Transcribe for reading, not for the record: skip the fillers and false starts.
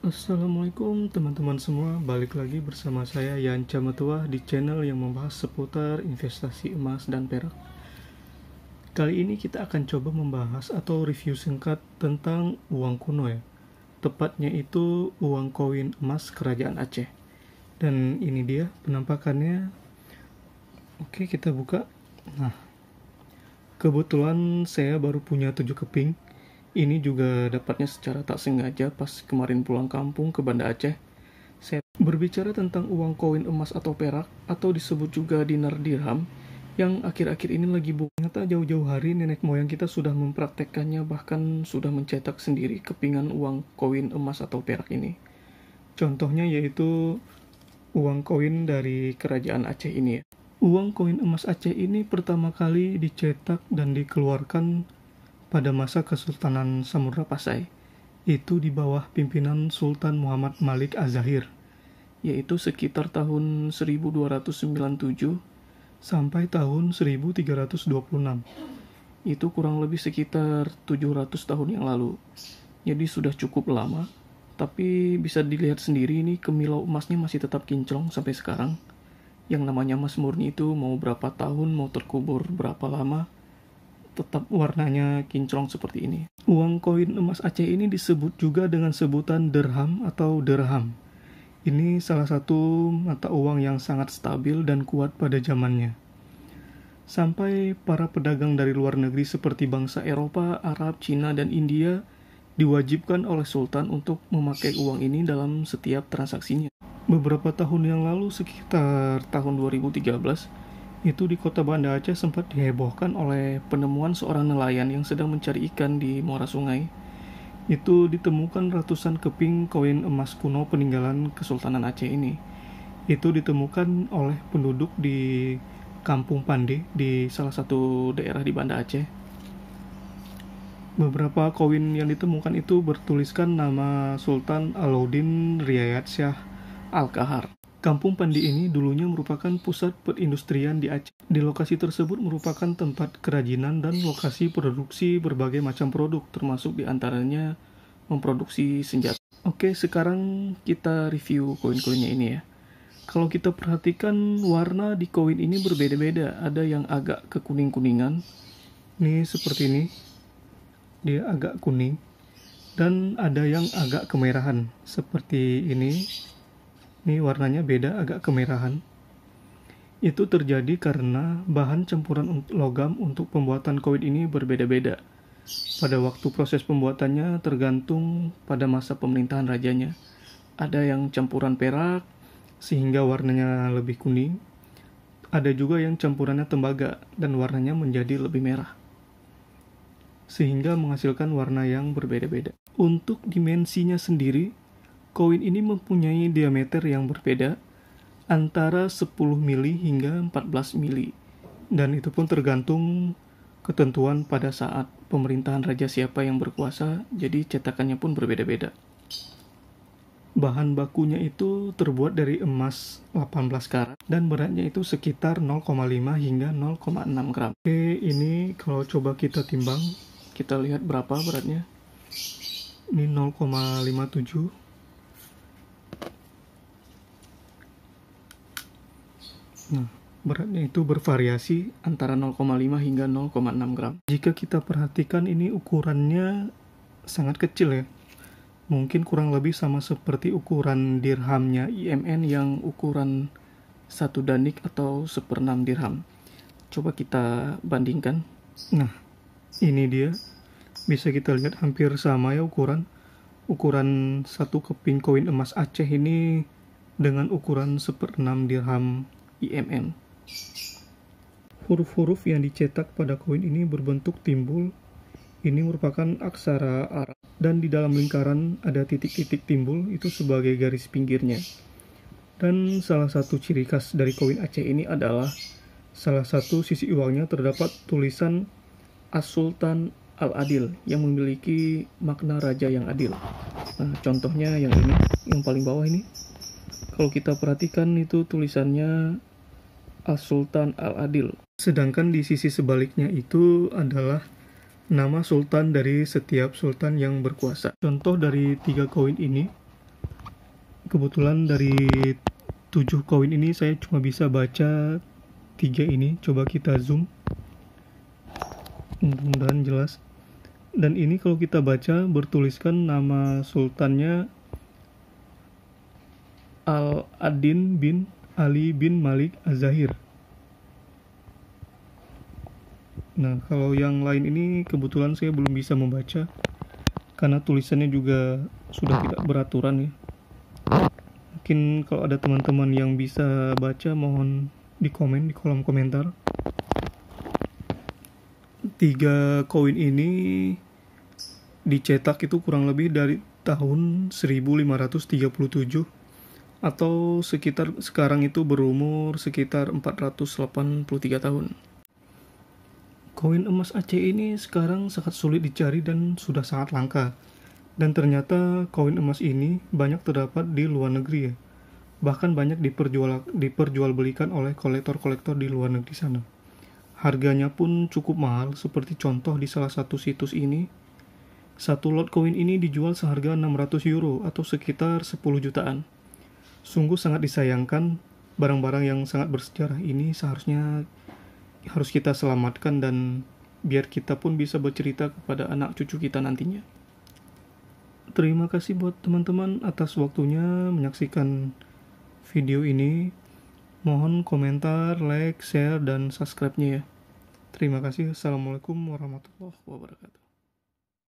Assalamualaikum teman-teman semua, balik lagi bersama saya Yanca Metua di channel yang membahas seputar investasi emas dan perak. Kali ini kita akan coba membahas atau review singkat tentang uang kuno ya. Tepatnya itu uang koin emas kerajaan Aceh. Dan ini dia penampakannya. Oke, kita buka. Nah, kebetulan saya baru punya 7 keping. Ini juga dapatnya secara tak sengaja pas kemarin pulang kampung ke Banda Aceh. Saya berbicara tentang uang koin emas atau perak, atau disebut juga dinar dirham, yang akhir-akhir ini lagi boom. Ternyata jauh-jauh hari nenek moyang kita sudah mempraktekkannya, bahkan sudah mencetak sendiri kepingan uang koin emas atau perak ini. Contohnya yaitu uang koin dari kerajaan Aceh ini ya. Uang koin emas Aceh ini pertama kali dicetak dan dikeluarkan pada masa Kesultanan Samudra Pasai, itu di bawah pimpinan Sultan Muhammad Malik Az-Zahir, yaitu sekitar tahun 1297 sampai tahun 1326. Itu kurang lebih sekitar 700 tahun yang lalu. Jadi sudah cukup lama, tapi bisa dilihat sendiri ini kemilau emasnya masih tetap kinclong sampai sekarang. Yang namanya emas murni itu mau berapa tahun, mau terkubur berapa lama, tetap warnanya kinclong seperti ini. Uang koin emas Aceh ini disebut juga dengan sebutan dirham atau dirham. Ini salah satu mata uang yang sangat stabil dan kuat pada zamannya. Sampai para pedagang dari luar negeri seperti bangsa Eropa, Arab, Cina, dan India diwajibkan oleh Sultan untuk memakai uang ini dalam setiap transaksinya. Beberapa tahun yang lalu, sekitar tahun 2013, itu di kota Banda Aceh sempat dihebohkan oleh penemuan seorang nelayan yang sedang mencari ikan di muara sungai. Itu ditemukan ratusan keping koin emas kuno peninggalan Kesultanan Aceh ini. Itu ditemukan oleh penduduk di Kampung Pande di salah satu daerah di Banda Aceh. Beberapa koin yang ditemukan itu bertuliskan nama Sultan Alauddin Riayat Shah Al-Kahar. Kampung Pandi ini dulunya merupakan pusat perindustrian di Aceh. Di lokasi tersebut merupakan tempat kerajinan dan lokasi produksi berbagai macam produk, termasuk diantaranya memproduksi senjata. Oke, sekarang kita review koin-koinnya ini ya. Kalau kita perhatikan warna di koin ini berbeda-beda. Ada yang agak kekuning-kuningan. Ini seperti ini. Dia agak kuning. Dan ada yang agak kemerahan. Seperti ini. Ini warnanya beda, agak kemerahan. Itu terjadi karena bahan campuran logam untuk pembuatan koin ini berbeda-beda. Pada waktu proses pembuatannya tergantung pada masa pemerintahan rajanya. Ada yang campuran perak, sehingga warnanya lebih kuning. Ada juga yang campurannya tembaga, dan warnanya menjadi lebih merah. Sehingga menghasilkan warna yang berbeda-beda. Untuk dimensinya sendiri, koin ini mempunyai diameter yang berbeda antara 10 mili hingga 14 mili. Dan itu pun tergantung ketentuan pada saat pemerintahan raja siapa yang berkuasa, jadi cetakannya pun berbeda-beda. Bahan bakunya itu terbuat dari emas 18 karat dan beratnya itu sekitar 0,5 hingga 0,6 gram. Oke, ini kalau coba kita timbang, kita lihat berapa beratnya. Ini 0,57. Nah, beratnya itu bervariasi antara 0,5 hingga 0,6 gram. Jika kita perhatikan ini ukurannya sangat kecil ya. Mungkin kurang lebih sama seperti ukuran dirhamnya IMN yang ukuran 1 danik atau 1/6 dirham. Coba kita bandingkan. Nah, ini dia. Bisa kita lihat hampir sama ya ukuran. Ukuran 1 keping koin emas Aceh ini dengan ukuran 1/6 dirham IMN. Huruf-huruf yang dicetak pada koin ini berbentuk timbul. Ini merupakan aksara Arab. Dan di dalam lingkaran ada titik-titik timbul, itu sebagai garis pinggirnya. Dan salah satu ciri khas dari koin Aceh ini adalah salah satu sisi uangnya terdapat tulisan As-Sultan Al-Adil yang memiliki makna raja yang adil. Nah, contohnya yang ini, yang paling bawah ini. Kalau kita perhatikan itu tulisannya As-Sultan Al-Adil. Sedangkan di sisi sebaliknya itu adalah nama sultan dari setiap sultan yang berkuasa. Contoh dari 3 koin ini, Kebetulan dari 7 koin ini saya cuma bisa baca 3 ini. Coba kita zoom, mudah-mudahan jelas. Dan ini kalau kita baca bertuliskan nama sultannya Al-Adin bin Ali bin Malik Az-Zahir. Nah, kalau yang lain ini kebetulan saya belum bisa membaca karena tulisannya juga sudah tidak beraturan ya. Mungkin kalau ada teman-teman yang bisa baca, mohon di komen di kolom komentar. 3 koin ini dicetak itu kurang lebih dari tahun 1537 atau sekitar sekarang itu berumur sekitar 483 tahun. Koin emas Aceh ini sekarang sangat sulit dicari dan sudah sangat langka. Dan ternyata koin emas ini banyak terdapat di luar negeri ya. Bahkan banyak diperjualbelikan oleh kolektor-kolektor di luar negeri sana. Harganya pun cukup mahal, seperti contoh di salah satu situs ini. Satu lot koin ini dijual seharga 600 euro atau sekitar 10 jutaan. Sungguh sangat disayangkan, barang-barang yang sangat bersejarah ini seharusnya harus kita selamatkan dan biar kita pun bisa bercerita kepada anak cucu kita nantinya. Terima kasih buat teman-teman atas waktunya menyaksikan video ini. Mohon komentar, like, share, dan subscribe-nya ya. Terima kasih. Assalamualaikum warahmatullahi wabarakatuh.